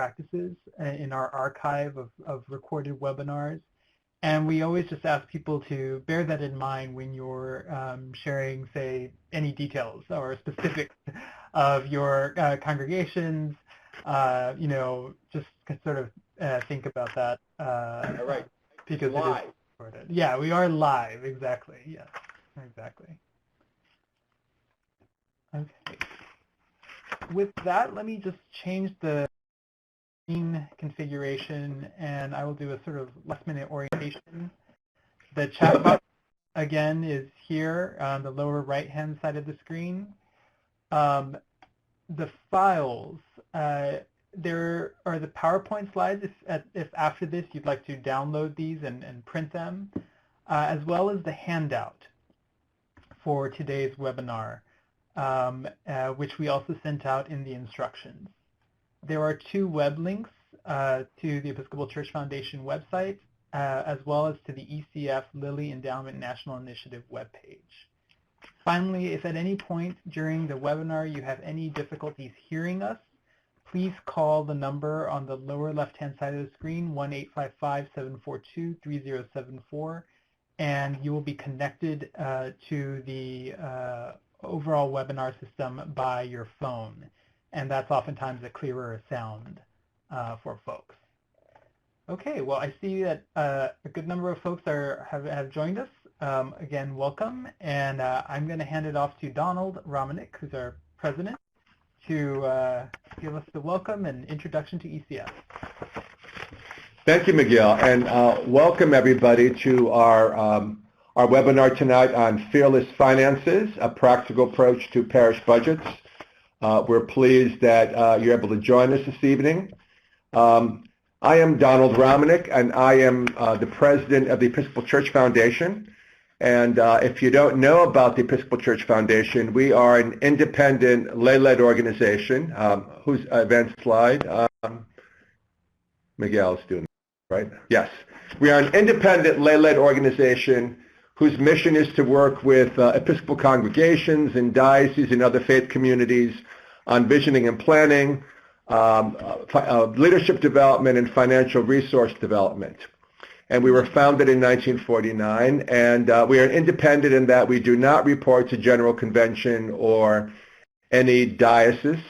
practices in our archive of recorded webinars. And we always just ask people to bear that in mind when you're sharing, say, any details or specifics of your congregations. Just sort of think about that. All right. Because live. It is recorded. Yeah, we are live. Exactly. Yes, exactly. Okay. With that, let me just change the screen configuration, and I will do a sort of last-minute orientation. The chat box, again, is here on the lower right-hand side of the screen. The files, there are the PowerPoint slides if after this you'd like to download these and print them, as well as the handout for today's webinar, which we also sent out in the instructions. There are 2 web links to the Episcopal Church Foundation website, as well as to the ECF Lilly Endowment National Initiative webpage. Finally, if at any point during the webinar you have any difficulties hearing us, please call the number on the lower left-hand side of the screen, 1-855-742-3074, and you will be connected to the overall webinar system by your phone. And that's oftentimes a clearer sound for folks. Okay, well, I see that a good number of folks have joined us. Again, welcome. And I'm going to hand it off to Donald Romanek, who's our president, to give us the welcome and introduction to ECF. Thank you, Miguel, and welcome everybody to our webinar tonight on Fearless Finances, a practical approach to parish budgets. We're pleased that you're able to join us this evening. I am Donald Romanek, and I am the president of the Episcopal Church Foundation. And if you don't know about the Episcopal Church Foundation, we are an independent lay-led organization. Whose event slide? Miguel's doing it, right? Yes. We are an independent lay-led organization whose mission is to work with Episcopal congregations and dioceses and other faith communities on visioning and planning, leadership development, and financial resource development. And we were founded in 1949, and we are independent in that we do not report to General Convention or any diocese,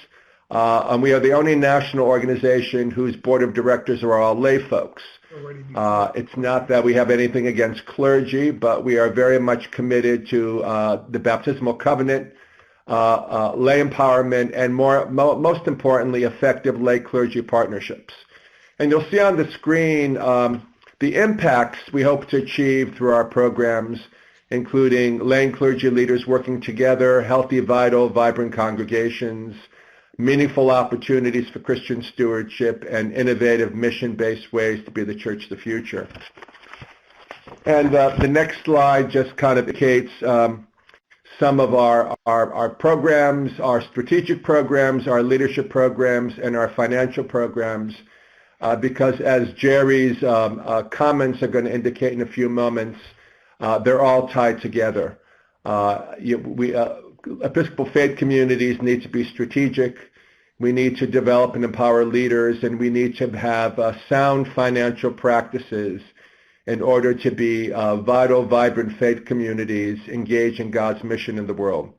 and we are the only national organization whose board of directors are all lay folks. It's not that we have anything against clergy, but we are very much committed to the baptismal covenant, lay empowerment, and most importantly, effective lay clergy partnerships. And you'll see on the screen the impacts we hope to achieve through our programs, including lay and clergy leaders working together, healthy, vital, vibrant congregations, meaningful opportunities for Christian stewardship, and innovative mission-based ways to be the church of the future. And the next slide just kind of indicates some of our programs, our strategic programs, our leadership programs, and our financial programs, because as Jerry's comments are going to indicate in a few moments, they're all tied together. Episcopal faith communities need to be strategic. We need to develop and empower leaders, and we need to have sound financial practices in order to be vital, vibrant faith communities engaged in God's mission in the world.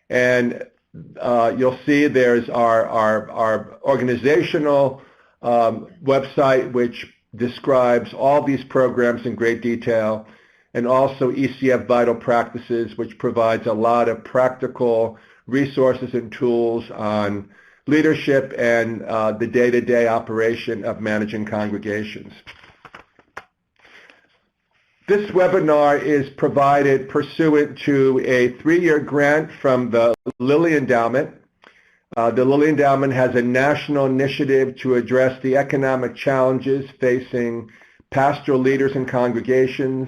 And you'll see there's our organizational website, which describes all these programs in great detail, and also ECF Vital Practices, which provides a lot of practical resources and tools on leadership and the day-to-day operation of managing congregations. This webinar is provided pursuant to a 3-year grant from the Lilly Endowment. The Lilly Endowment has a national initiative to address the economic challenges facing pastoral leaders and congregations,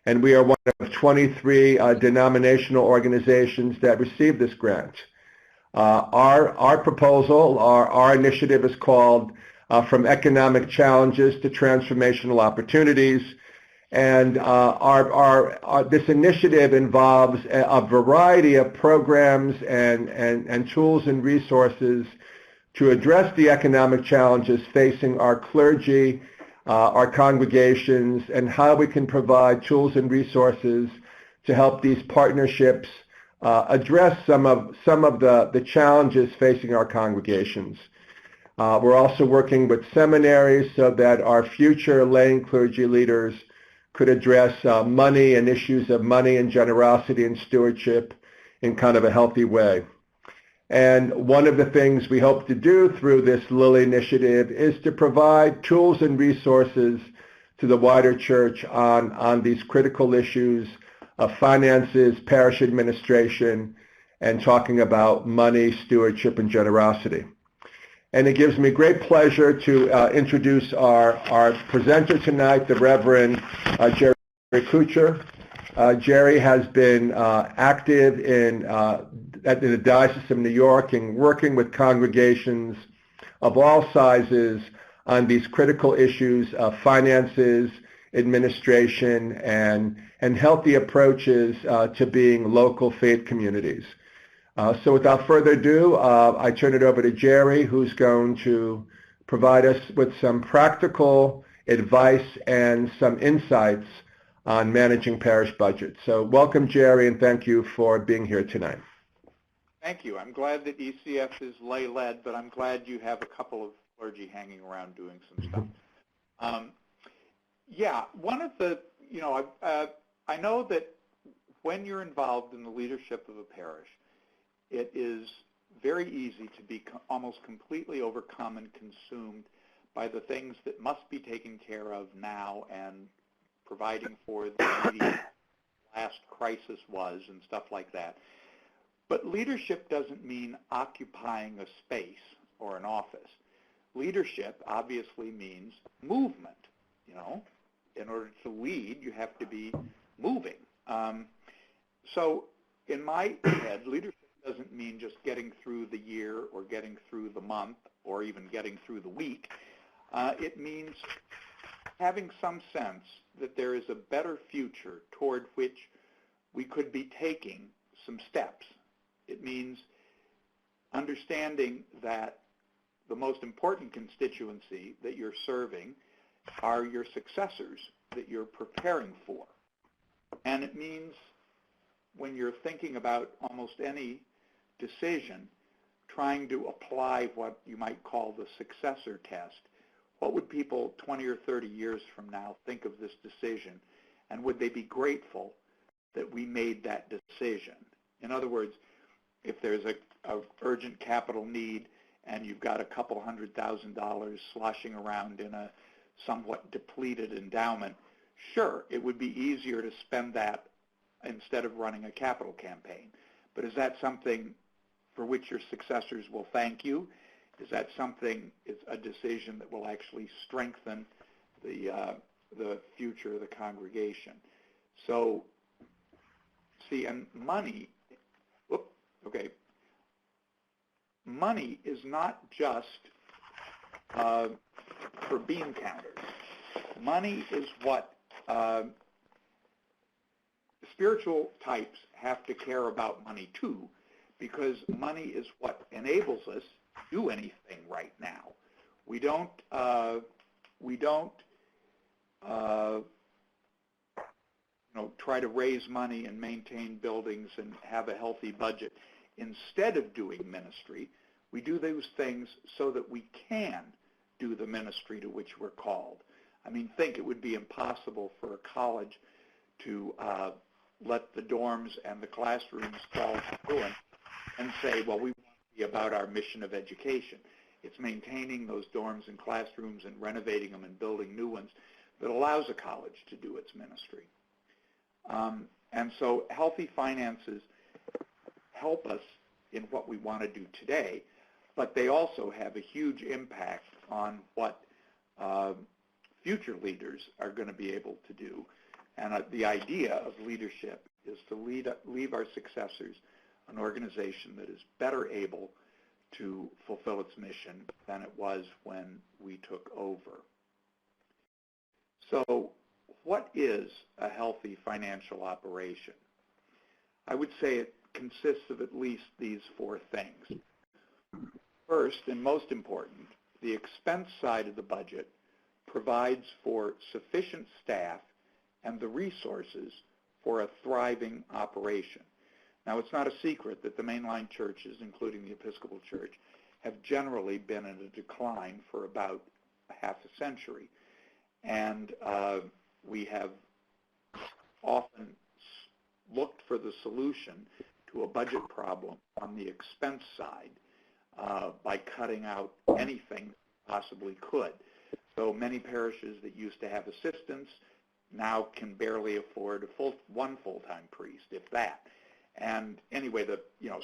and we are one of 23 denominational organizations that received this grant. Our proposal, our initiative is called From Economic Challenges to Transformational Opportunities, and this initiative involves a variety of programs and tools and resources to address the economic challenges facing our clergy, our congregations, and how we can provide tools and resources to help these partnerships address some of the challenges facing our congregations. We're also working with seminaries so that our future lay and clergy leaders could address money and issues of money and generosity and stewardship in kind of a healthy way. And one of the things we hope to do through this Lilly initiative is to provide tools and resources to the wider church on these critical issues of finances, parish administration, and talking about money, stewardship, and generosity. And it gives me great pleasure to introduce our presenter tonight, the Reverend Jerry Kuchar. Jerry has been active in the Diocese of New York and working with congregations of all sizes on these critical issues of finances, administration, and healthy approaches to being local faith communities. So without further ado, I turn it over to Jerry, who's going to provide us with some practical advice and some insights on managing parish budgets. So welcome, Jerry, and thank you for being here tonight. Thank you. I'm glad that ECF is lay-led, but I'm glad you have a couple of clergy hanging around doing some stuff. Yeah, one of the, I know that when you're involved in the leadership of a parish, it is very easy to be almost completely overcome and consumed by the things that must be taken care of now and providing for the immediate last crisis was and stuff like that. But leadership doesn't mean occupying a space or an office. Leadership obviously means movement. In order to lead, you have to be moving. So in my head, leadership doesn't mean just getting through the year or getting through the month or even getting through the week. It means having some sense that there is a better future toward which we could be taking some steps. It means understanding that the most important constituency that you're serving are your successors that you're preparing for. And it means when you're thinking about almost any decision, trying to apply what you might call the successor test. What would people 20 or 30 years from now think of this decision, and would they be grateful that we made that decision? In other words, if there's a urgent capital need and you've got a couple $100,000 sloshing around in a somewhat depleted endowment, sure, it would be easier to spend that instead of running a capital campaign. But is that something for which your successors will thank you? Is that something, is a decision that will actually strengthen the future of the congregation? So, see, and money, money is not just for bean counters. Money is what spiritual types have to care about money too, because money is what enables us to do anything right now. We don't try to raise money and maintain buildings and have a healthy budget instead of doing ministry. We do those things so that we can do the ministry to which we're called. I mean, think it would be impossible for a college to let the dorms and the classrooms fall to ruin and say, well, we want to be about our mission of education. It's maintaining those dorms and classrooms and renovating them and building new ones that allows a college to do its ministry. And so healthy finances help us in what we want to do today, but they also have a huge impact on what future leaders are going to be able to do. And the idea of leadership is to leave our successors an organization that is better able to fulfill its mission than it was when we took over. So what is a healthy financial operation? I would say it consists of at least these four things. First, and most important, the expense side of the budget provides for sufficient staff and the resources for a thriving operation. Now, it's not a secret that the mainline churches, including the Episcopal Church, have generally been in a decline for about half a century. And we have often looked for the solution to a budget problem on the expense side by cutting out anything possibly could. So many parishes that used to have assistants now can barely afford one full-time priest, if that. And anyway,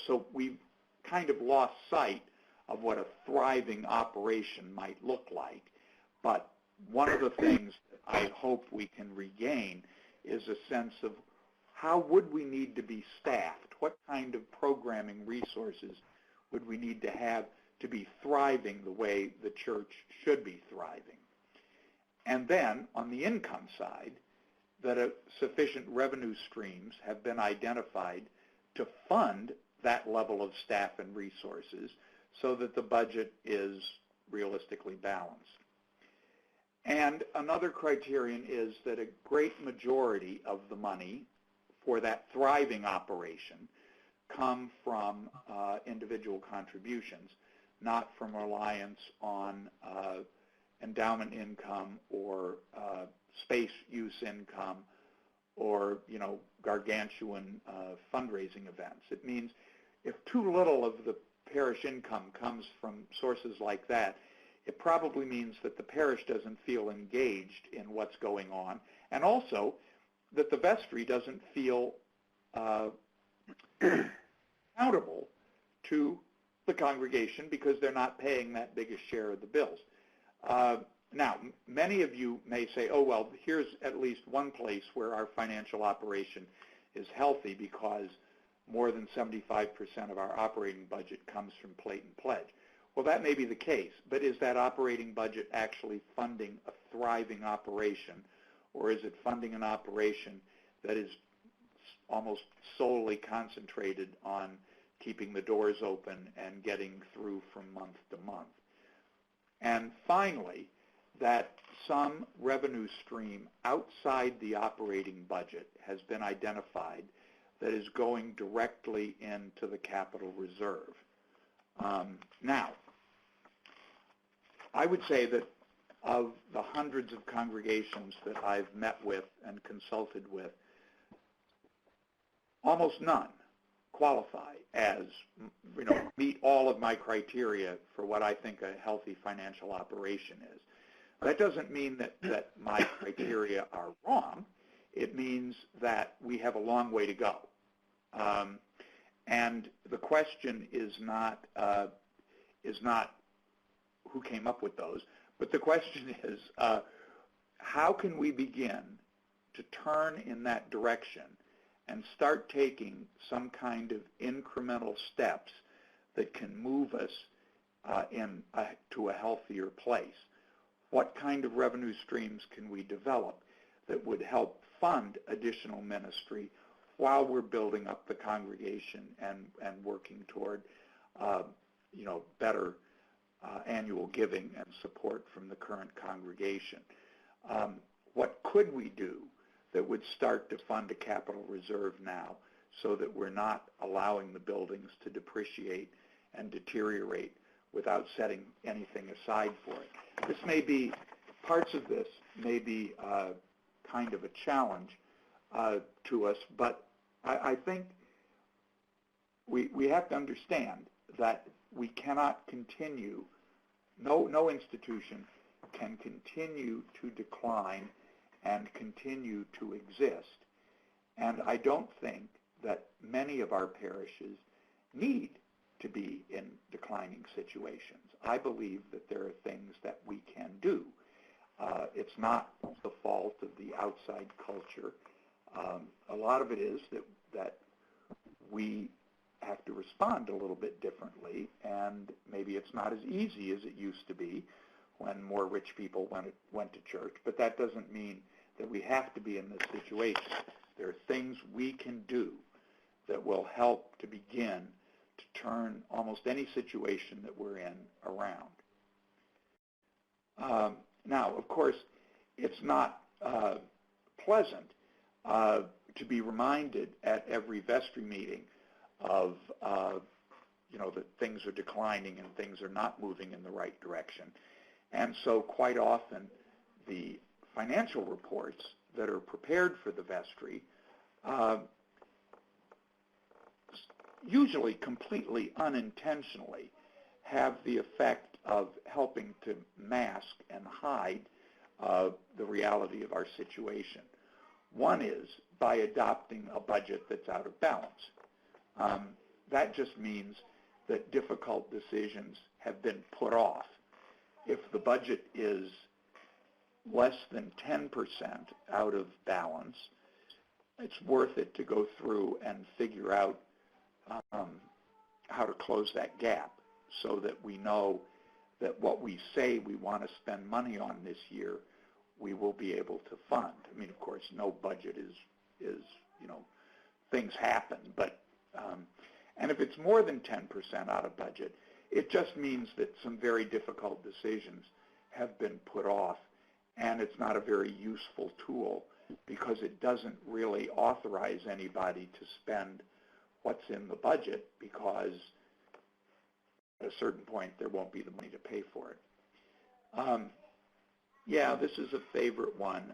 so we've kind of lost sight of what a thriving operation might look like. But one of the things that I hope we can regain is a sense of how would we need to be staffed? What kind of programming resources would we need to have to be thriving the way the church should be thriving? And then, on the income side, that sufficient revenue streams have been identified to fund that level of staff and resources so that the budget is realistically balanced. And another criterion is that a great majority of the money for that thriving operation come from individual contributions, not from reliance on endowment income or space use income or, gargantuan fundraising events. It means if too little of the parish income comes from sources like that, it probably means that the parish doesn't feel engaged in what's going on, and also that the vestry doesn't feel accountable to the congregation because they're not paying that biggest share of the bills. Now, many of you may say, oh, well, here's at least one place where our financial operation is healthy because more than 75% of our operating budget comes from plate and pledge. Well, that may be the case, but is that operating budget actually funding a thriving operation, or is it funding an operation that is almost solely concentrated on keeping the doors open and getting through from month to month? And finally, that some revenue stream outside the operating budget has been identified that is going directly into the capital reserve. Now, I would say that of the hundreds of congregations that I've met with and consulted with, almost none qualify as, meet all of my criteria for what I think a healthy financial operation is. That doesn't mean that my criteria are wrong. It means that we have a long way to go. And the question is not who came up with those, but the question is how can we begin to turn in that direction and start taking some kind of incremental steps that can move us to a healthier place? What kind of revenue streams can we develop that would help fund additional ministry while we're building up the congregation and working toward better annual giving and support from the current congregation? What could we do that would start to fund a capital reserve now so that we're not allowing the buildings to depreciate and deteriorate without setting anything aside for it? This may be, parts of this may be kind of a challenge to us, but I think we have to understand that we cannot continue, no institution can continue to decline and continue to exist. And I don't think that many of our parishes need to be in declining situations. I believe that there are things that we can do. It's not the fault of the outside culture. A lot of it is that we have to respond a little bit differently, and maybe it's not as easy as it used to be when more rich people went to church, but that doesn't mean that we have to be in this situation. There are things we can do that will help to begin to turn almost any situation that we're in around. Now, of course, it's not pleasant to be reminded at every vestry meeting of, that things are declining and things are not moving in the right direction. And so quite often the financial reports that are prepared for the vestry, usually completely unintentionally, have the effect of helping to mask and hide the reality of our situation. One is by adopting a budget that's out of balance. That just means that difficult decisions have been put off. If the budget is less than 10% out of balance, it's worth it to go through and figure out how to close that gap so that we know that what we say we want to spend money on this year, we will be able to fund. I mean, of course, no budget is things happen, but and if it's more than 10% out of budget, it just means that some very difficult decisions have been put off, and it's not a very useful tool because it doesn't really authorize anybody to spend what's in the budget, because at a certain point there won't be the money to pay for it. Yeah, this is a favorite one.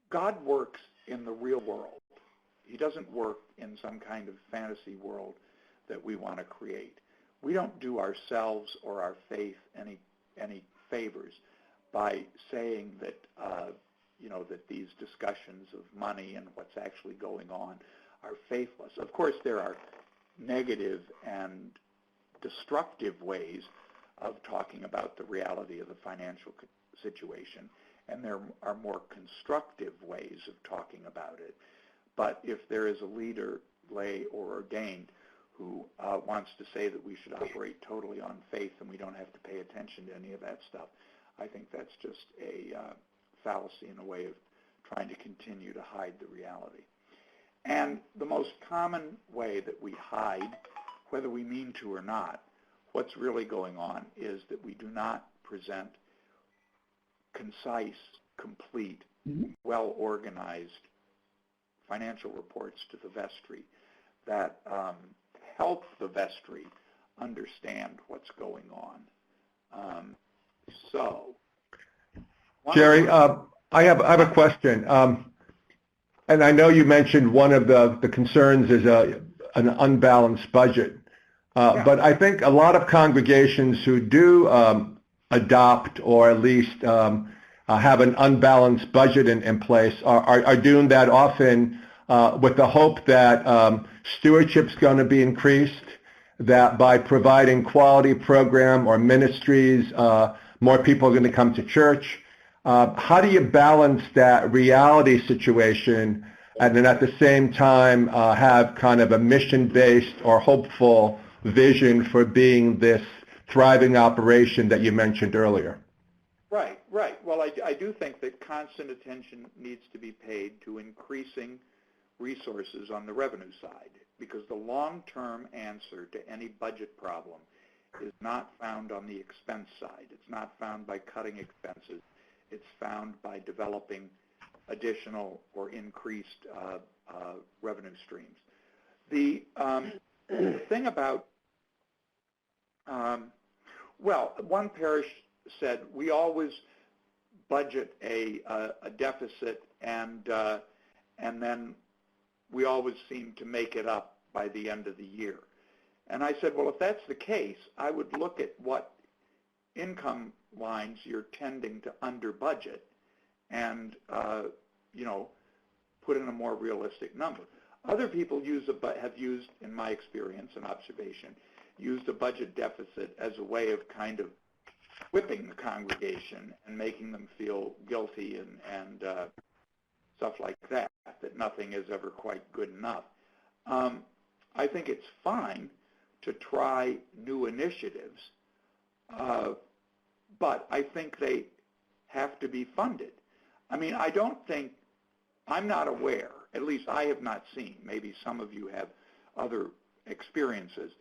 God works in the real world. He doesn't work in some kind of fantasy world that we want to create. We don't do ourselves or our faith any favors by saying that that these discussions of money and what's actually going on are faithless. Of course, there are negative and destructive ways of talking about the reality of the financial situation, and there are more constructive ways of talking about it. But if there is a leader, lay or ordained, who wants to say that we should operate totally on faith and we don't have to pay attention to any of that stuff, I think that's just a fallacy and a way of trying to continue to hide the reality. And the most common way that we hide, whether we mean to or not, what's really going on is that we do not present concise, complete, well-organized financial reports to the vestry that help the vestry understand what's going on. Jerry, I have a question. And I know you mentioned one of the concerns is an unbalanced budget. But I think a lot of congregations who do adopt or at least have an unbalanced budget in place are doing that often with the hope that stewardship's going to be increased, that by providing quality program or ministries, more people are going to come to church. How do you balance that reality situation and then at the same time have kind of a mission-based or hopeful vision for being this thriving operation that you mentioned earlier? Right. Well, I do think that constant attention needs to be paid to increasing resources on the revenue side, because the long-term answer to any budget problem is not found on the expense side. It's not found by cutting expenses. It's found by developing additional or increased revenue streams. The thing about, one parish said, we always budget a deficit and then we always seem to make it up by the end of the year. And I said, well, if that's the case, I would look at what income lines you're tending to under budget and put in a more realistic number. Other people have used, in my experience and observation, used a budget deficit as a way of kind of whipping the congregation and making them feel guilty and stuff like that nothing is ever quite good enough. I think it's fine to try new initiatives, but I think they have to be funded. I mean, I'm not aware At least I have not seen. Maybe some of you have other experiences.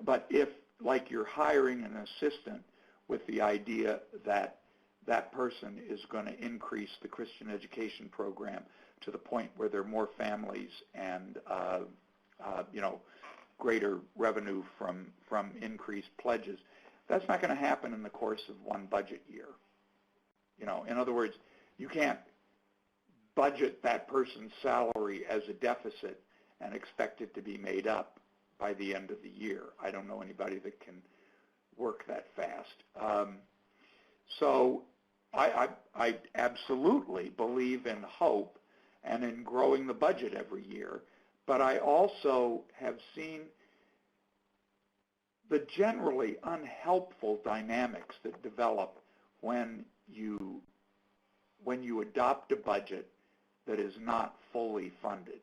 But if, like, you're hiring an assistant with the idea that that person is going to increase the Christian education program to the point where there are more families and, greater revenue from increased pledges, that's not going to happen in the course of one budget year. In other words, you can't budget that person's salary as a deficit and expect it to be made up by the end of the year. I don't know anybody that can work that fast. So I absolutely believe in hope and in growing the budget every year, but I also have seen the generally unhelpful dynamics that develop when you adopt a budget that is not fully funded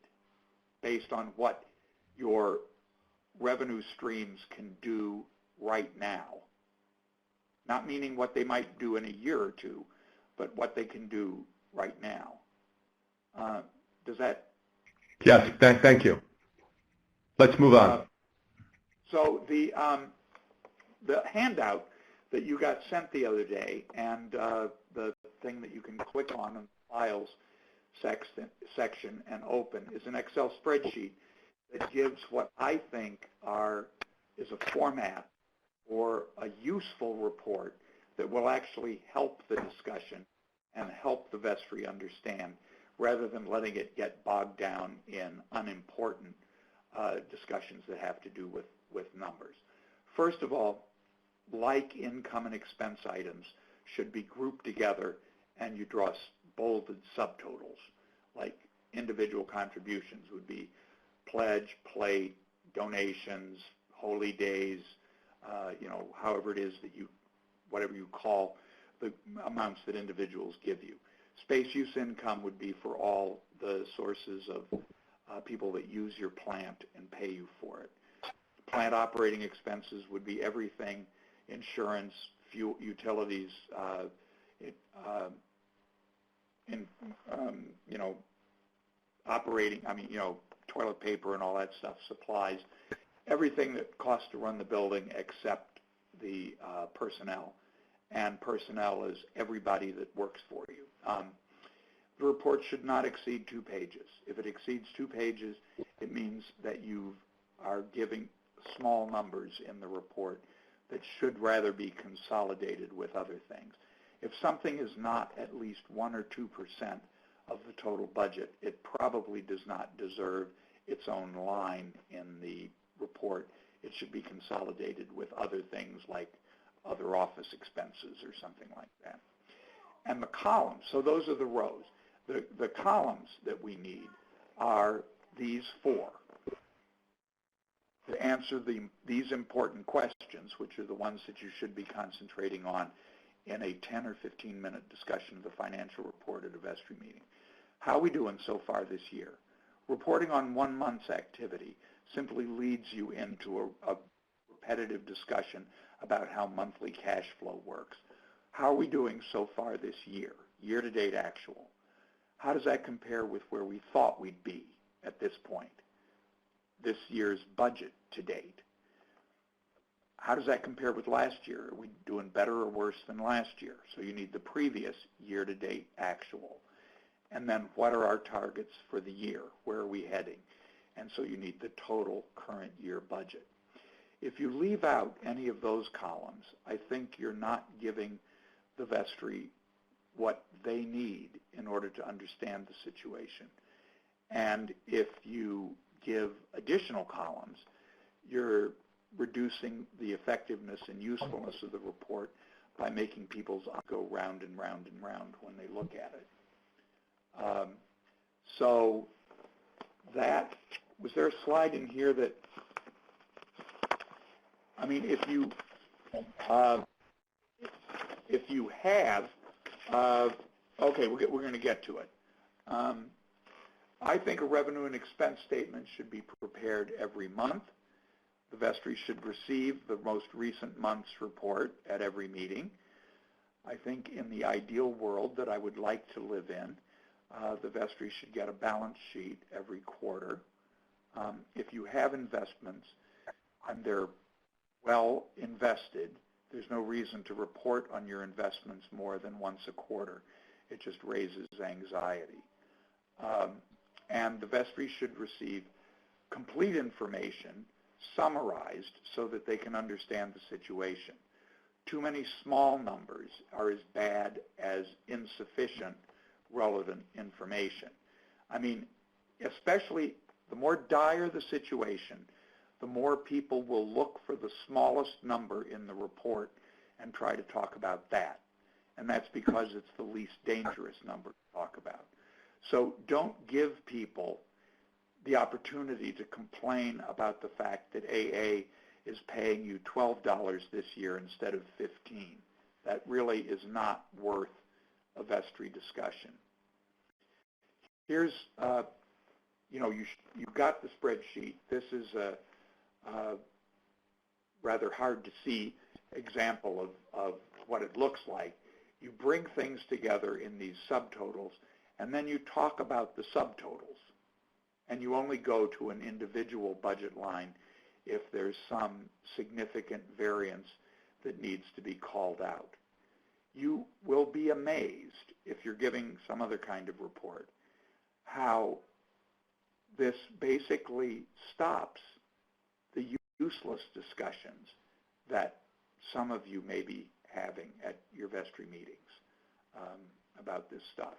based on what your revenue streams can do right now. Not meaning what they might do in a year or two, but what they can do right now. Does that? Yes, thank you. Let's move on. So the handout that you got sent the other day and the thing that you can click on in the files section and open is an Excel spreadsheet that gives what I think is a format or a useful report that will actually help the discussion and help the vestry understand, rather than letting it get bogged down in unimportant discussions that have to do with numbers. First of all, like income and expense items should be grouped together, and you draw bolded subtotals. Like individual contributions would be pledge, plate, donations, holy days, however it is that whatever you call the amounts that individuals give you. Space use income would be for all the sources of people that use your plant and pay you for it. Plant operating expenses would be everything: insurance, fuel, utilities, toilet paper and all that stuff, supplies, everything that costs to run the building except the personnel. And personnel is everybody that works for you. The report should not exceed 2 pages. If it exceeds 2 pages, it means that you are giving small numbers in the report that should rather be consolidated with other things. If something is not at least 1 or 2% of the total budget, it probably does not deserve its own line in the report. It should be consolidated with other things like other office expenses or something like that. And the columns, so those are the rows. The columns that we need are these 4 to answer these important questions, which are the ones that you should be concentrating on in a 10 or 15-minute discussion of the financial report at a vestry meeting. How are we doing so far this year? Reporting on 1 month's activity simply leads you into a repetitive discussion about how monthly cash flow works. How are we doing so far this year, year-to-date actual? How does that compare with where we thought we'd be at this point, this year's budget to date? How does that compare with last year? Are we doing better or worse than last year? So you need the previous year-to-date actual. And then what are our targets for the year? Where are we heading? And so you need the total current year budget. If you leave out any of those columns, I think you're not giving the vestry what they need in order to understand the situation. And if you give additional columns, you're reducing the effectiveness and usefulness of the report by making people's eyes go round and round and round when they look at it. So that, was there a slide in here that, I mean, if you have, okay, we're going to get to it. I think a revenue and expense statement should be prepared every month. The vestry should receive the most recent month's report at every meeting. I think in the ideal world that I would like to live in, The vestry should get a balance sheet every quarter. If you have investments and they're well invested, there's no reason to report on your investments more than once a quarter. It just raises anxiety. And the vestry should receive complete information summarized so that they can understand the situation. Too many small numbers are as bad as insufficient relevant information. I mean, especially the more dire the situation, the more people will look for the smallest number in the report and try to talk about that. And that's because it's the least dangerous number to talk about. So don't give people the opportunity to complain about the fact that AA is paying you $12 this year instead of $15. That really is not worth a vestry discussion. Here's, you've got the spreadsheet. This is a rather hard to see example of what it looks like. You bring things together in these subtotals, and then you talk about the subtotals. And you only go to an individual budget line if there's some significant variance that needs to be called out. You will be amazed, if you're giving some other kind of report, how this basically stops the useless discussions that some of you may be having at your vestry meetings about this stuff.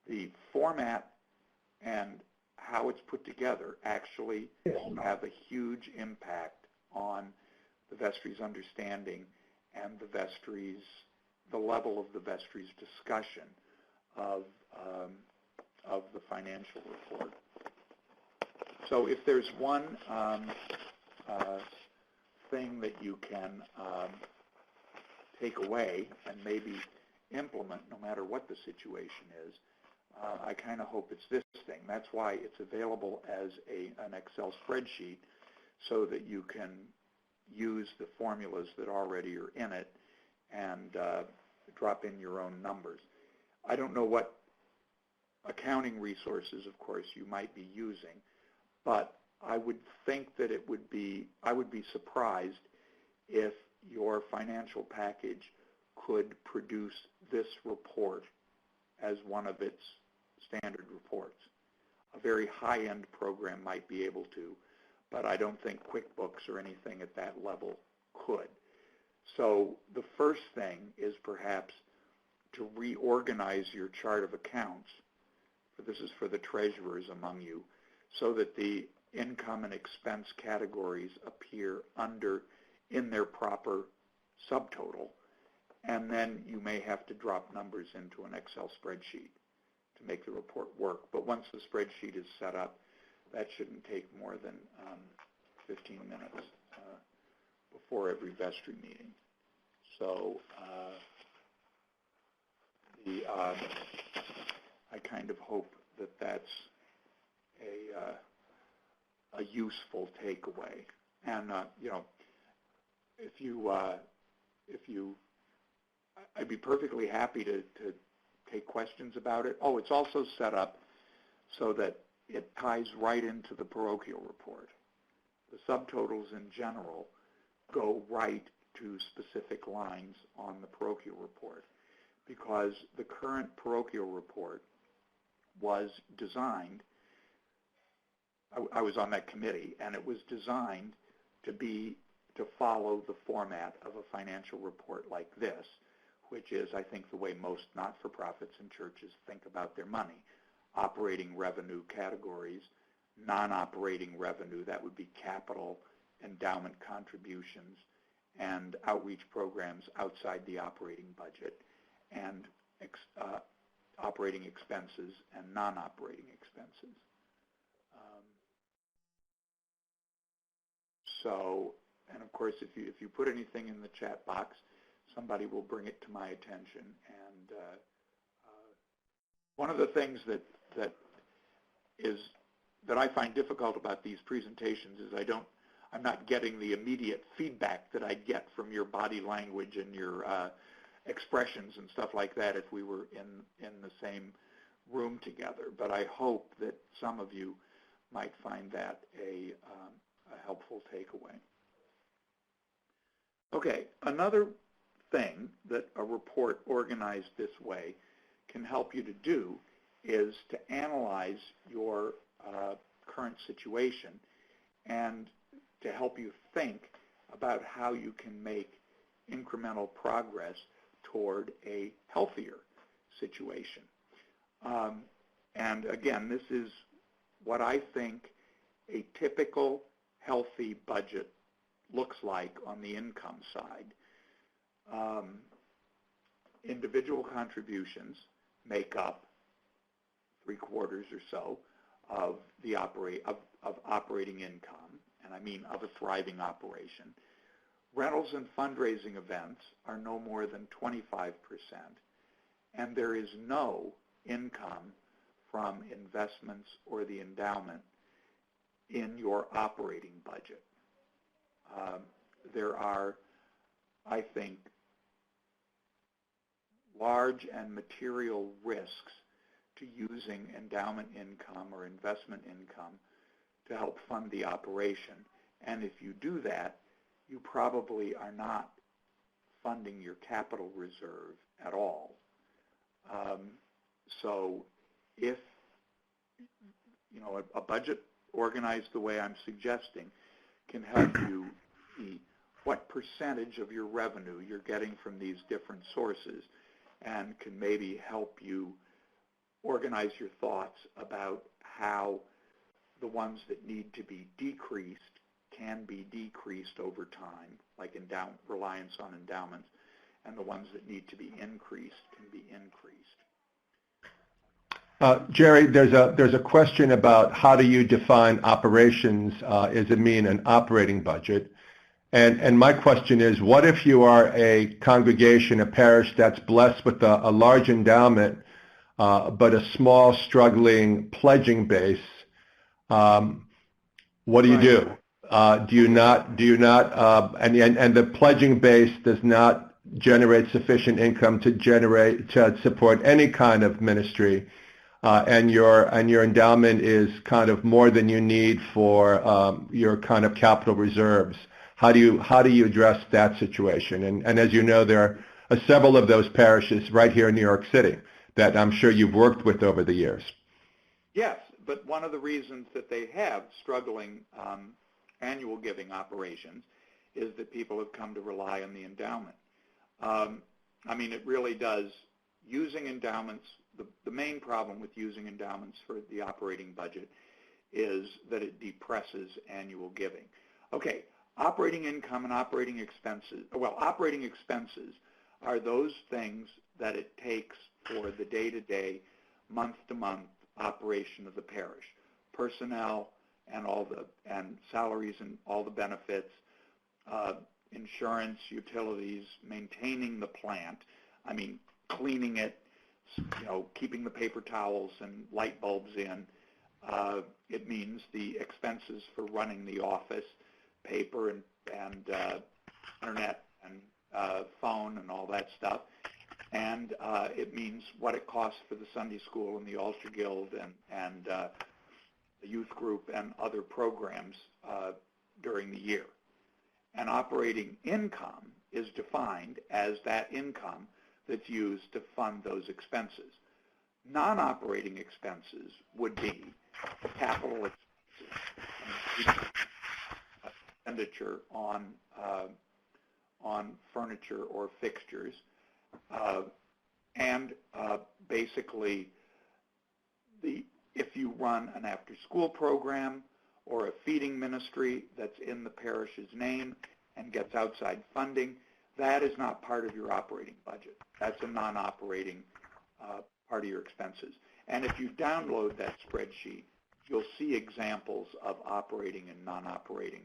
The format and how it's put together actually have a huge impact on the vestry's understanding and the level of the vestry's discussion of the financial report. So if there's one thing that you can take away and maybe implement no matter what the situation is, I kind of hope it's this thing. That's why it's available as an Excel spreadsheet so that you can use the formulas that already are in it and drop in your own numbers. I don't know what accounting resources, of course, you might be using, but I would think that I would be surprised if your financial package could produce this report as one of its standard reports. A very high-end program might be able to, but I don't think QuickBooks or anything at that level could. So the first thing is perhaps to reorganize your chart of accounts, this is for the treasurers among you, so that the income and expense categories appear in their proper subtotal, and then you may have to drop numbers into an Excel spreadsheet to make the report work. But once the spreadsheet is set up, that shouldn't take more than 15 minutes before every vestry meeting. So I kind of hope that that's a useful takeaway. And I'd be perfectly happy to take questions about it. Oh, it's also set up so that it ties right into the parochial report. The subtotals in general go right to specific lines on the parochial report, because the current parochial report was designed, I was on that committee, and it was designed to follow the format of a financial report like this, which is, I think, the way most not-for-profits and churches think about their money. Operating revenue categories, non-operating revenue, that would be capital, endowment contributions, and outreach programs outside the operating budget, and operating expenses and non-operating expenses. And of course, if you put anything in the chat box, somebody will bring it to my attention. And one of the things that I find difficult about these presentations is I'm not getting the immediate feedback that I'd get from your body language and your expressions and stuff like that if we were in the same room together, but I hope that some of you might find that a helpful takeaway. Okay, another thing that a report organized this way can help you to do is to analyze your current situation and to help you think about how you can make incremental progress toward a healthier situation. And again, this is what I think a typical healthy budget looks like on the income side. Individual contributions make up 3/4 or so of the operating income, and I mean of a thriving operation. Rentals and fundraising events are no more than 25%, and there is no income from investments or the endowment in your operating budget. There are, I think, large and material risks to using endowment income or investment income to help fund the operation. And if you do that, you probably are not funding your capital reserve at all. So if, a budget organized the way I'm suggesting can help you see what percentage of your revenue you're getting from these different sources, and can maybe help you organize your thoughts about how the ones that need to be decreased can be decreased over time, like reliance on endowments, and the ones that need to be increased can be increased. Jerry, there's a question about how do you define operations? Does it mean an operating budget? And my question is, what if you are a congregation, a parish that's blessed with a large endowment, but a small, struggling pledging base? What do you do? Do you not, and the pledging base does not generate sufficient income to support any kind of ministry, and your endowment is kind of more than you need for your kind of capital reserves. How do you address that situation? And as you know, there are several of those parishes right here in New York City that I'm sure you've worked with over the years. Yes, but one of the reasons that they have struggling annual giving operations is that people have come to rely on the endowment. I mean, it really does. Using endowments, the main problem with using endowments for the operating budget is that it depresses annual giving. Okay, operating income and operating expenses. Well, operating expenses are those things that it takes for the day-to-day, month-to-month operation of the parish. Personnel and salaries and all the benefits, insurance, utilities, maintaining the plant. I mean, cleaning it, keeping the paper towels and light bulbs in. It means the expenses for running the office, paper and internet and phone and all that stuff. And it means what it costs for the Sunday school and the Altar Guild and the youth group and other programs during the year. And operating income is defined as that income that's used to fund those expenses. Non-operating expenses would be capital expenses, expenditure on furniture or fixtures, and basically if you run an after-school program or a feeding ministry that's in the parish's name and gets outside funding, that is not part of your operating budget. That's a non-operating part of your expenses. And if you download that spreadsheet, you'll see examples of operating and non-operating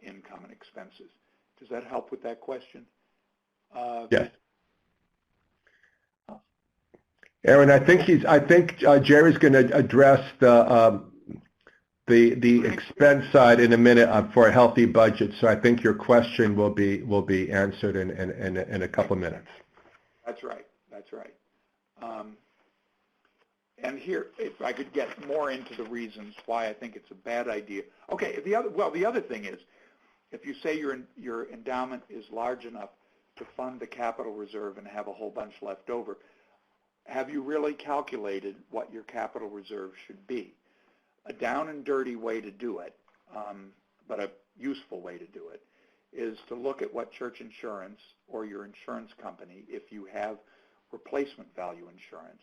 income and expenses. Does that help with that question? Yes. Aaron, I think Jerry's going to address the expense side in a minute for a healthy budget. So I think your question will be answered in a couple of minutes. That's right. That's right. and here, if I could get more into the reasons why I think it's a bad idea. Okay, the other thing is, if you say your endowment is large enough to fund the capital reserve and have a whole bunch left over, have you really calculated what your capital reserve should be? A down and dirty way to do it, but a useful way to do it, is to look at what church insurance or your insurance company, if you have replacement value insurance,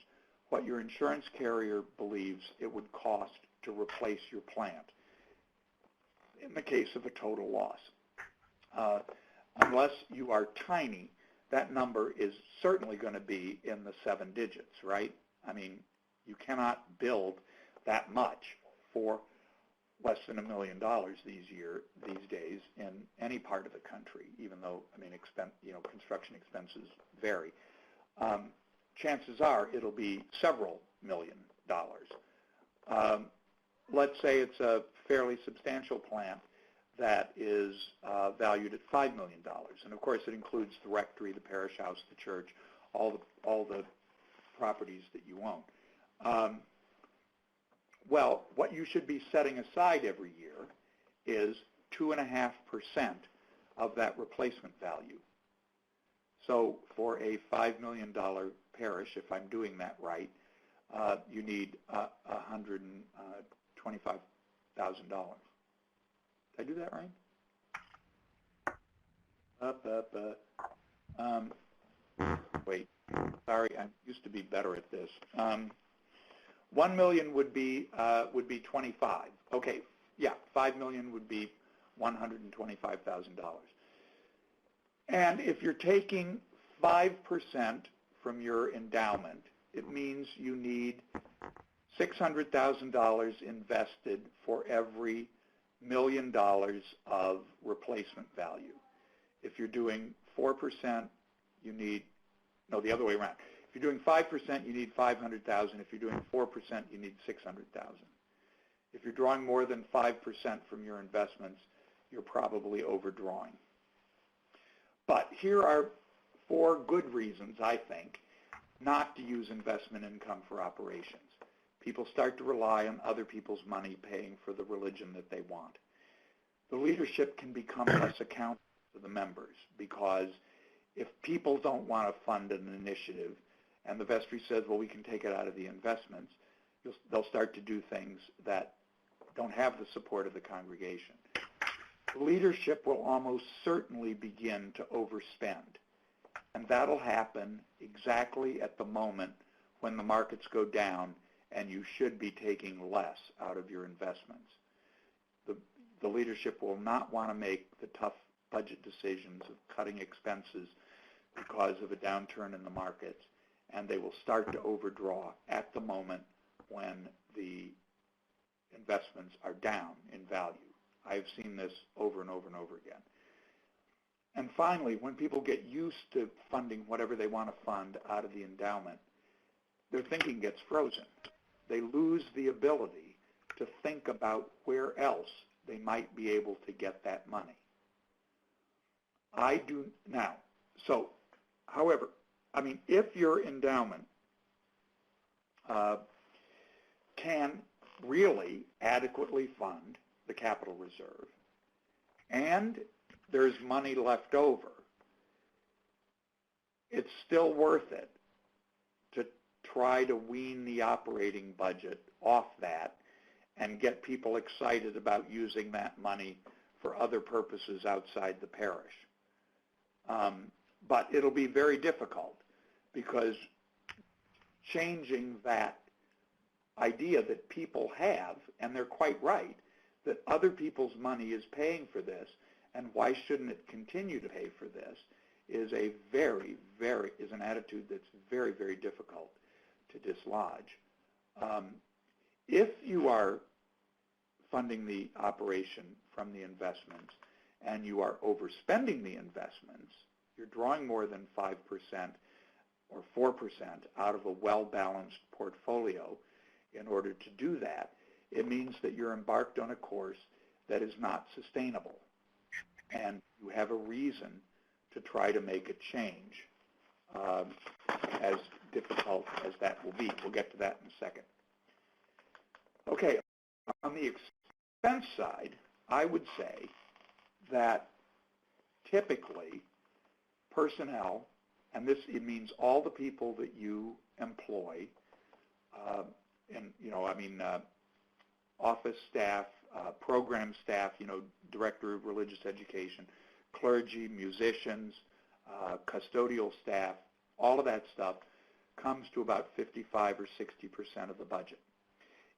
what your insurance carrier believes it would cost to replace your plant in the case of a total loss. Unless you are tiny, that number is certainly going to be in the 7 digits, right? I mean, you cannot build that much for less than $1 million these days in any part of the country, even though, I mean, construction expenses vary. Chances are it'll be several $1 million. Let's say it's a fairly substantial plant that is valued at $5 million. And of course, it includes the rectory, the parish house, the church, all the properties that you own. Well, what you should be setting aside every year is 2.5% of that replacement value. So for a $5 million parish, if I'm doing that right, you need $125,000. Did I do that right? Wait, sorry, I used to be better at this. 1 million would be 25. Okay, yeah, 5 million would be $125,000. And if you're taking 5% from your endowment, it means you need $600,000 invested for every $1 million of replacement value. If you're doing 4%, you need, no, the other way around. If you're doing 5%, you need 500,000. If you're doing 4%, you need 600,000. If you're drawing more than 5% from your investments, you're probably overdrawing. But here are 4 good reasons, I think, not to use investment income for operations. People start to rely on other people's money paying for the religion that they want. The leadership can become less accountable to the members, because if people don't want to fund an initiative and the vestry says, well, we can take it out of the investments, they'll start to do things that don't have the support of the congregation. The leadership will almost certainly begin to overspend, and that'll happen exactly at the moment when the markets go down and you should be taking less out of your investments. The leadership will not want to make the tough budget decisions of cutting expenses because of a downturn in the markets, and they will start to overdraw at the moment when the investments are down in value. I've seen this over and over and over again. And finally, when people get used to funding whatever they want to fund out of the endowment, their thinking gets frozen. They lose the ability to think about where else they might be able to get that money. I do now. So, however, I mean, if your endowment can really adequately fund the capital reserve and there's money left over, it's still worth it to try to wean the operating budget off that and get people excited about using that money for other purposes outside the parish. But it'll be very difficult, because changing that idea that people have, and they're quite right, that other people's money is paying for this, and why shouldn't it continue to pay for this, is a is an attitude that's very, very difficult to dislodge. If you are funding the operation from the investments and you are overspending the investments, you're drawing more than 5% or 4% out of a well-balanced portfolio in order to do that, it means that you're embarked on a course that is not sustainable. And you have a reason to try to make a change. as difficult as that will be. We'll get to that in a second. Okay, on the expense side, I would say that typically personnel, and it means all the people that you employ, office staff, program staff, director of religious education, clergy, musicians, custodial staff, all of that stuff comes to about 55 or 60% of the budget.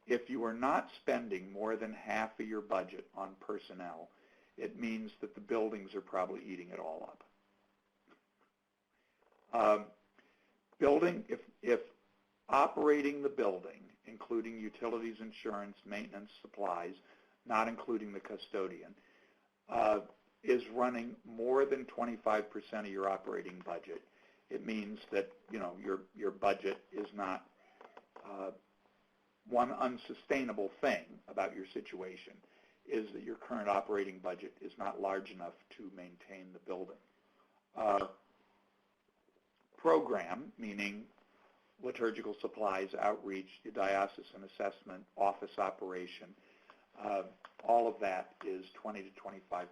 If you are not spending more than half of your budget on personnel, it means that the buildings are probably eating it all up. If operating the building, including utilities, insurance, maintenance, supplies, not including the custodian, is running more than 25% of your operating budget, it means that your budget is not one unsustainable thing about your situation is that your current operating budget is not large enough to maintain the building. Program, meaning liturgical supplies, outreach, diocesan assessment, office operation, all of that is 20 to 25%.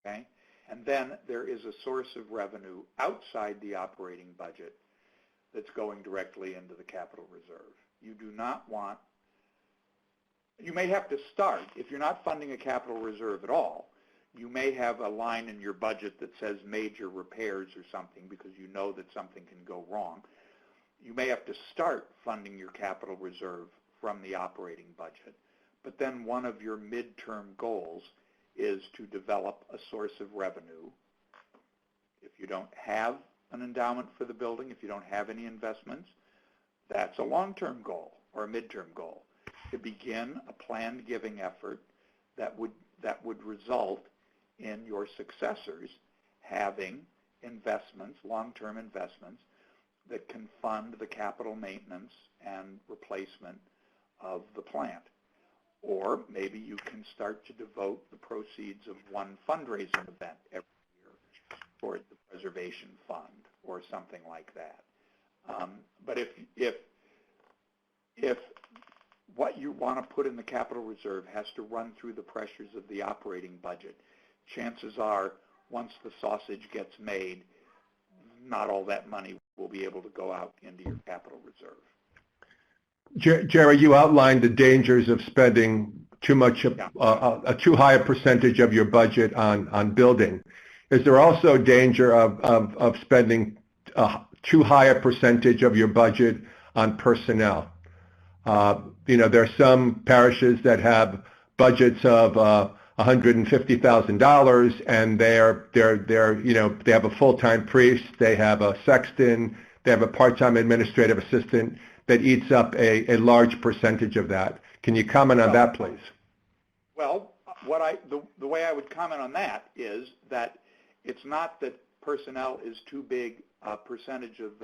Okay? And then there is a source of revenue outside the operating budget that's going directly into the capital reserve. You do not want, you may have to start, if you're not funding a capital reserve at all, you may have a line in your budget that says major repairs or something because you know that something can go wrong. You may have to start funding your capital reserve from the operating budget, but then one of your midterm goals is to develop a source of revenue. If you don't have an endowment for the building, if you don't have any investments, that's a long-term goal or a midterm goal, to begin a planned giving effort that would result in your successors having investments, long-term investments, that can fund the capital maintenance and replacement of the plant. Or maybe you can start to devote the proceeds of one fundraising event every year toward the preservation fund or something like that. But if what you want to put in the capital reserve has to run through the pressures of the operating budget, chances are once the sausage gets made, not all that money will be able to go out into your capital reserve. Jerry, you outlined the dangers of spending too much, a too high a percentage of your budget on building. Is there also danger of spending too high a percentage of your budget on personnel? There are some parishes that have budgets of $150,000, and they have a full-time priest, they have a sexton, they have a part-time administrative assistant that eats up a large percentage of that. Can you comment on that, please? Well, the way I would comment on that is that it's not that personnel is too big a percentage of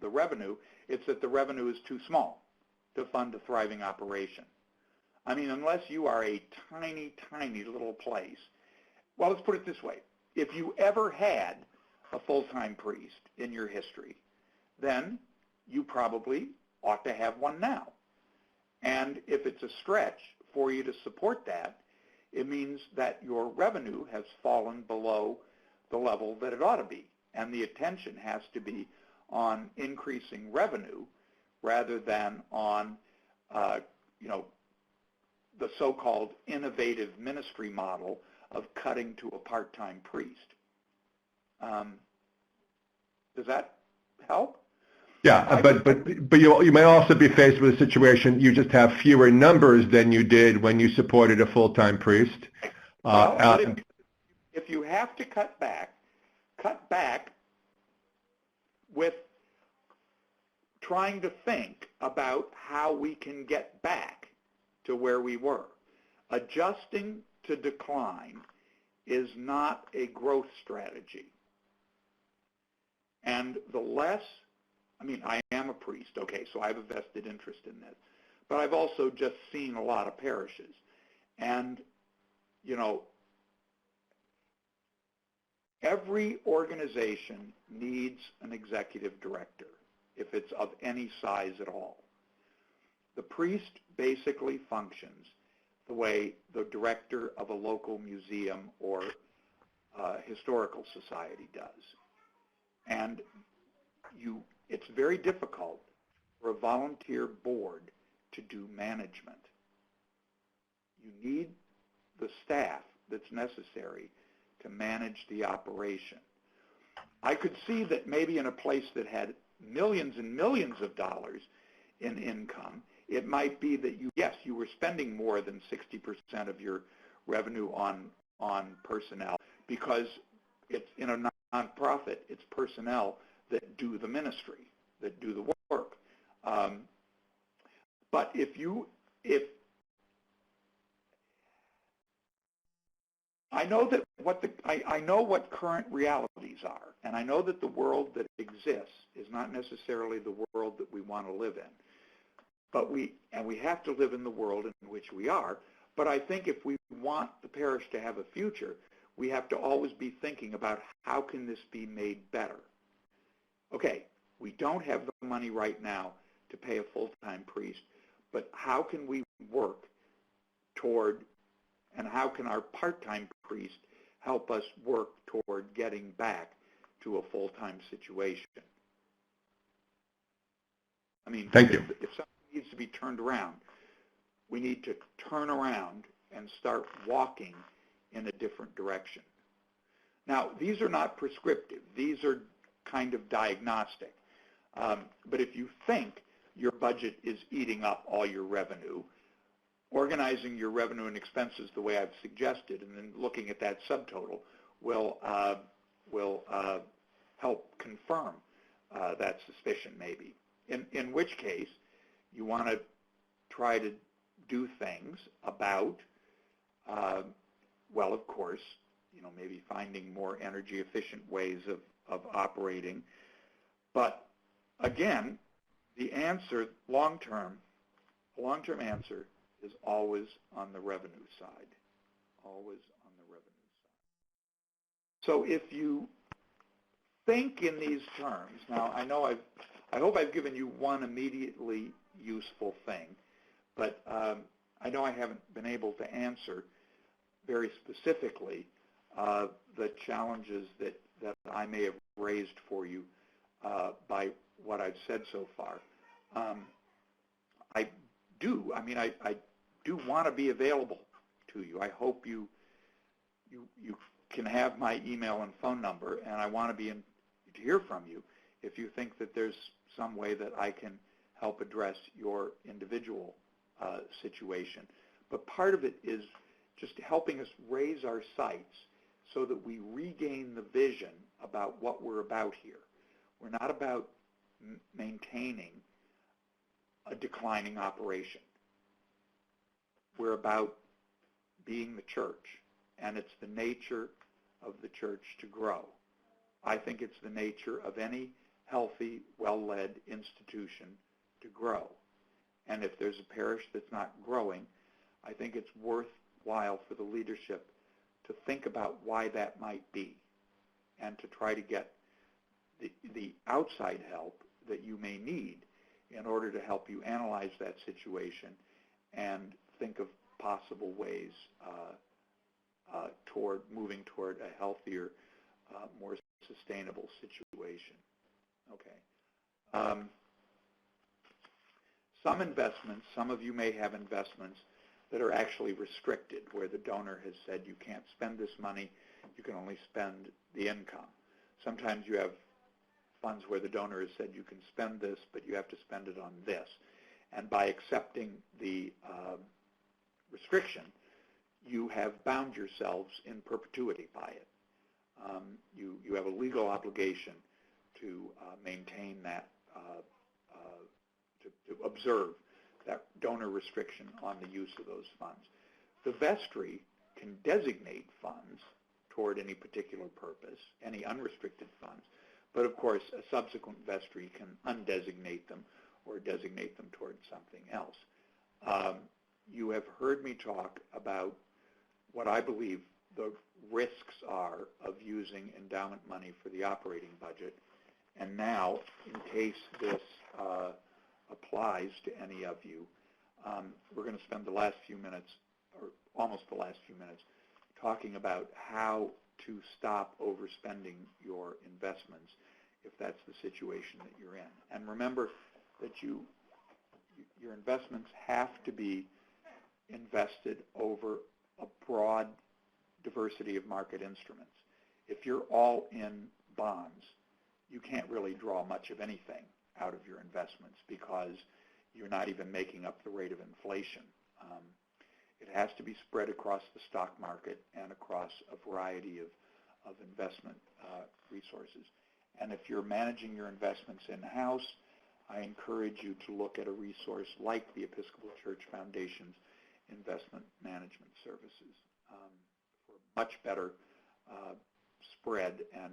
the revenue, it's that the revenue is too small to fund a thriving operation. I mean, unless you are a tiny, tiny little place. Well, let's put it this way. If you ever had a full-time priest in your history, then you probably ought to have one now. And if it's a stretch for you to support that, it means that your revenue has fallen below the level that it ought to be. And the attention has to be on increasing revenue rather than on, the so-called innovative ministry model of cutting to a part-time priest. Does that help? Yeah, but you may also be faced with a situation you just have fewer numbers than you did when you supported a full-time priest. If you have to cut back with trying to think about how we can get back to where we were. Adjusting to decline is not a growth strategy. And the less, I am a priest, okay, so I have a vested interest in this. But I've also just seen a lot of parishes. And, Every organization needs an executive director, if it's of any size at all. The priest basically functions the way the director of a local museum or historical society does. And it's very difficult for a volunteer board to do management. You need the staff that's necessary to manage the operation. I could see that maybe in a place that had millions and millions of dollars in income, it might be that you were spending more than 60% of your revenue on personnel, because it's in a nonprofit, it's personnel that do the ministry, that do the work. But if I know that I know what current realities are, and I know that the world that exists is not necessarily the world that we want to live in. But we have to live in the world in which we are. But I think if we want the parish to have a future, we have to always be thinking about how can this be made better. Okay, we don't have the money right now to pay a full-time priest, but how can we work toward, and how can our part-time priest help us work toward getting back to a full-time situation? I mean, Thank you. If something needs to be turned around, we need to turn around and start walking in a different direction. Now, these are not prescriptive. These are kind of diagnostic. But if you think your budget is eating up all your revenue, organizing your revenue and expenses the way I've suggested, and then looking at that subtotal will help confirm that suspicion maybe. In which case, you want to try to do things about, well, of course, maybe finding more energy efficient ways of operating. But again, the answer, long-term answer is always on the revenue side, always on the revenue side. So if you think in these terms, now I hope I've given you one immediately useful thing, but I know I haven't been able to answer very specifically the challenges that I may have raised for you by what I've said so far. I do want to be available to you. I hope you can have my email and phone number, and I want to hear from you if you think that there's some way that I can help address your individual situation. But part of it is just helping us raise our sights so that we regain the vision about what we're about here. We're not about maintaining a declining operation. We're about being the church, and it's the nature of the church to grow. I think it's the nature of any healthy, well-led institution to grow. And if there's a parish that's not growing, I think it's worthwhile for the leadership to think about why that might be and to try to get the outside help that you may need in order to help you analyze that situation and think of possible ways toward moving toward a healthier, more sustainable situation. Okay. Some investments, some of you may have investments that are actually restricted, where the donor has said you can't spend this money, you can only spend the income. Sometimes you have funds where the donor has said you can spend this, but you have to spend it on this. And by accepting the restriction, you have bound yourselves in perpetuity by it. You have a legal obligation to maintain that, to observe that donor restriction on the use of those funds. The vestry can designate funds toward any particular purpose, any unrestricted funds, but of course a subsequent vestry can undesignate them or designate them toward something else. You have heard me talk about what I believe the risks are of using endowment money for the operating budget. And now, in case this applies to any of you, we're going to spend the last few minutes, or almost the last few minutes, talking about how to stop overspending your investments if that's the situation that you're in. And remember that your investments have to be invested over a broad diversity of market instruments. If you're all in bonds, you can't really draw much of anything out of your investments because you're not even making up the rate of inflation. It has to be spread across the stock market and across a variety of investment resources. And if you're managing your investments in-house, I encourage you to look at a resource like the Episcopal Church Foundation's Investment Management Services for much better spread and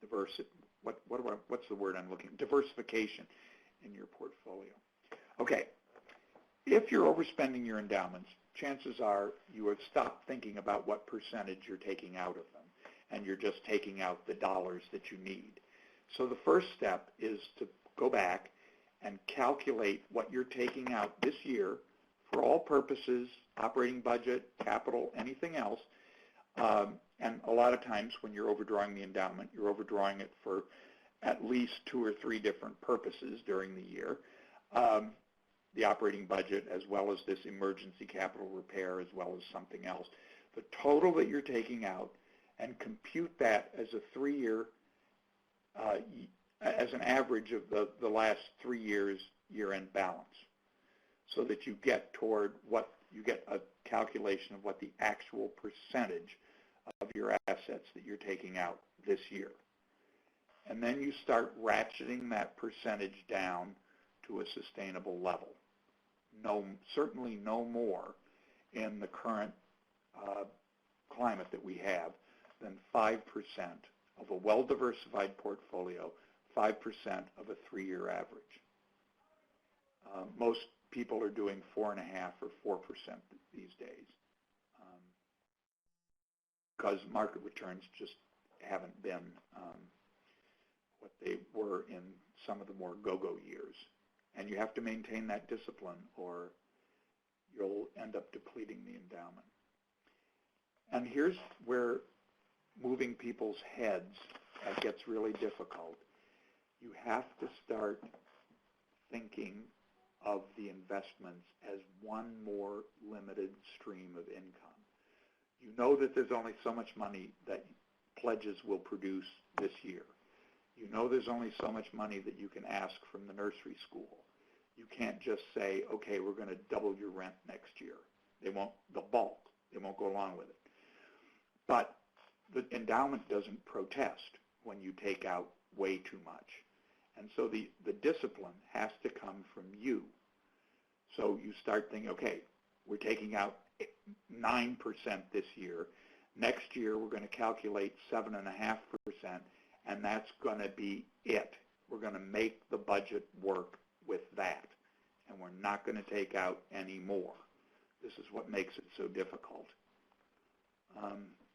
diversity. What's the word I'm looking? Diversification in your portfolio. Okay. If you're overspending your endowments, chances are you have stopped thinking about what percentage you're taking out of them, and you're just taking out the dollars that you need. So the first step is to go back and calculate what you're taking out this year for all purposes, operating budget, capital, anything else. And a lot of times when you're overdrawing the endowment, you're overdrawing it for at least 2 or 3 different purposes during the year. The operating budget, as well as this emergency capital repair, as well as something else. The total that you're taking out, and compute that as a 3-year, as an average of the last 3 years' year-end balance, so that you get toward what you get a calculation of what the actual percentage of your assets that you're taking out this year. And then you start ratcheting that percentage down to a sustainable level. Certainly no more in the current climate that we have than 5% of a well-diversified portfolio, 5% of a 3-year average. Most people are doing 4.5% or 4% these days because market returns just haven't been what they were in some of the more go-go years. And you have to maintain that discipline or you'll end up depleting the endowment. And here's where moving people's heads gets really difficult. You have to start thinking of the investments as one more limited stream of income. You know that there's only so much money that pledges will produce this year. You know there's only so much money that you can ask from the nursery school. You can't just say, okay, we're going to double your rent next year. They won't go along with it. But the endowment doesn't protest when you take out way too much. And so the discipline has to come from you. So you start thinking, okay, we're taking out 9% this year. Next year, we're going to calculate 7.5%, and that's going to be it. We're going to make the budget work with that, and we're not going to take out any more. This is what makes it so difficult.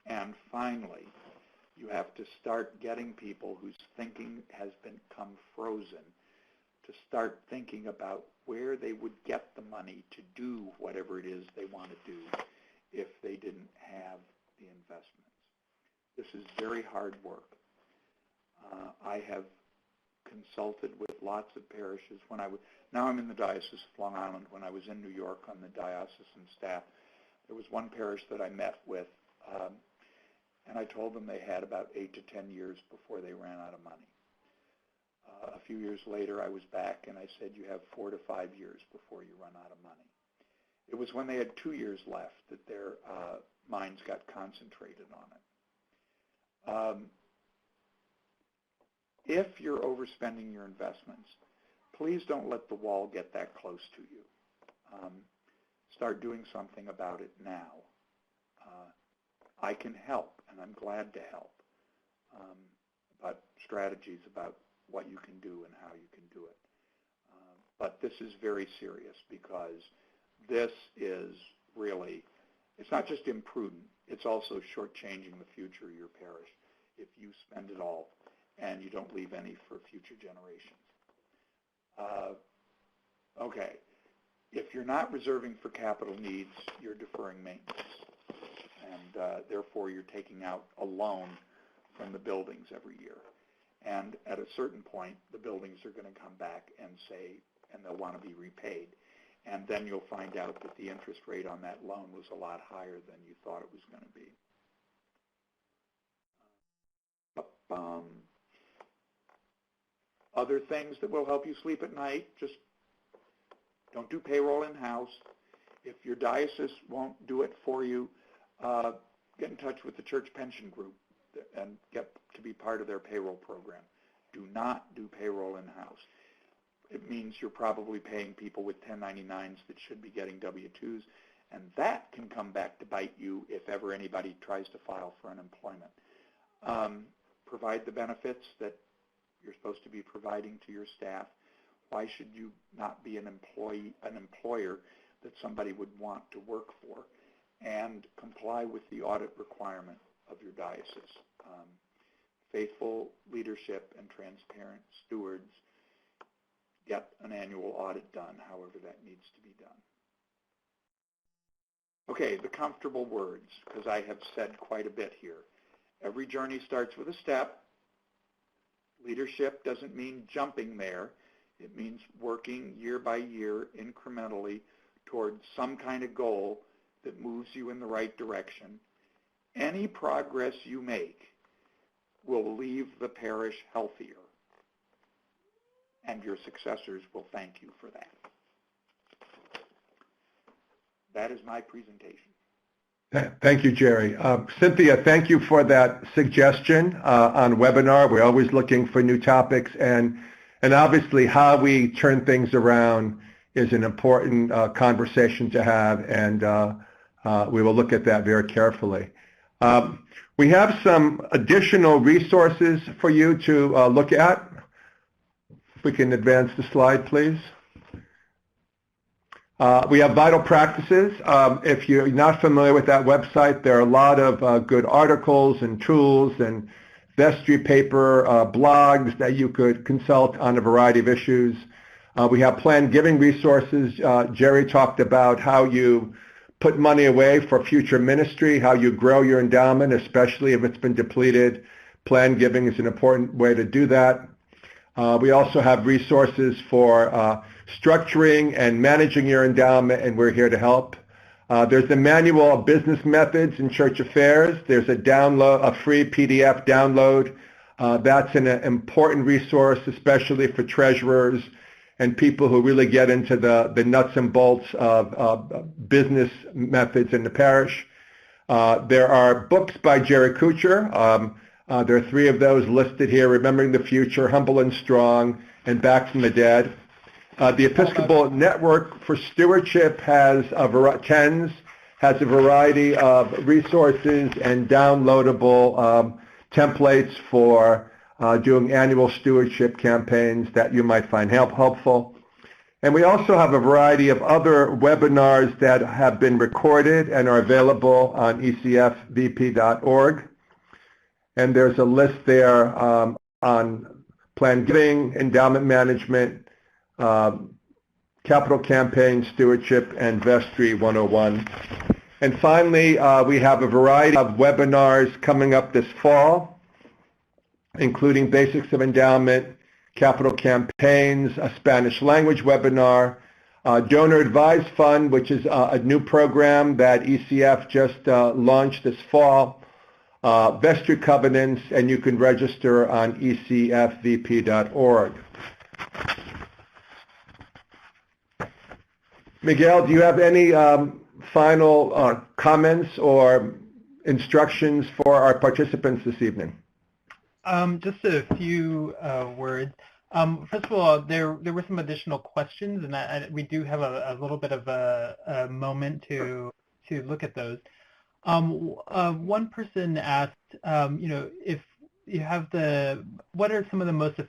And finally, you have to start getting people whose thinking has become frozen to start thinking about where they would get the money to do whatever it is they want to do if they didn't have the investments. This is very hard work. I have consulted with lots of parishes. Now I'm in the Diocese of Long Island. When I was in New York on the diocesan staff, there was one parish that I met with, and I told them they had about 8 to 10 years before they ran out of money. A few years later, I was back, and I said, you have 4 to 5 years before you run out of money. It was when they had 2 years left that their minds got concentrated on it. If you're overspending your investments, please don't let the wall get that close to you. Start doing something about it now. I can help, and I'm glad to help, about strategies about what you can do and how you can do it. But this is very serious because this is really it's not just imprudent, it's also shortchanging the future of your parish if you spend it all and you don't leave any for future generations. Okay, if you're not reserving for capital needs, you're deferring maintenance, and therefore you're taking out a loan from the buildings every year. And at a certain point, the buildings are going to come back and say, and they'll want to be repaid. And then you'll find out that the interest rate on that loan was a lot higher than you thought it was going to be. Other things that will help you sleep at night, just don't do payroll in-house. If your diocese won't do it for you, get in touch with the church pension group and get to be part of their payroll program. Do not do payroll in-house. It means you're probably paying people with 1099s that should be getting W-2s, and that can come back to bite you if ever anybody tries to file for unemployment. Provide the benefits that you're supposed to be providing to your staff. Why should you not be an employer that somebody would want to work for? And comply with the audit requirement of your diocese. Faithful leadership and transparent stewards get an annual audit done, however that needs to be done. Okay, the comfortable words, because I have said quite a bit here. Every journey starts with a step. Leadership doesn't mean jumping there. It means working year by year incrementally towards some kind of goal that moves you in the right direction. Any progress you make will leave the parish healthier, and your successors will thank you for that. That is my presentation. Thank you, Jerry. Cynthia, thank you for that suggestion on webinar. We're always looking for new topics, and obviously how we turn things around is an important conversation to have, and we will look at that very carefully. We have some additional resources for you to look at. If we can advance the slide, please. We have Vital Practices. If you're not familiar with that website, there are a lot of good articles and tools and vestry paper blogs that you could consult on a variety of issues. We have planned giving resources. Jerry talked about how you put money away for future ministry, how you grow your endowment, especially if it's been depleted. Planned giving is an important way to do that. We also have resources for structuring and managing your endowment, and we're here to help. There's the Manual of Business Methods in Church Affairs. There's a free PDF download. That's an important resource, especially for treasurers and people who really get into the nuts and bolts of business methods in the parish. There are books by Jerry Kuchar. There are 3 of those listed here: Remembering the Future, Humble and Strong, and Back from the Dead. The Episcopal Network for Stewardship has a variety of resources and downloadable templates for doing annual stewardship campaigns that you might find helpful. And we also have a variety of other webinars that have been recorded and are available on ecfvp.org. And there's a list there on planned giving, endowment management, capital campaign stewardship, and vestry 101. And finally, we have a variety of webinars coming up this fall, including Basics of Endowment, Capital Campaigns, a Spanish language webinar, Donor Advised Fund, which is a new program that ECF just launched this fall, Vestry Covenants, and you can register on ecfvp.org. Miguel, do you have any final comments or instructions for our participants this evening? Just a few words. First of all, there were some additional questions, and we do have a little bit of a moment to look at those. One person asked, if you have what are some of the most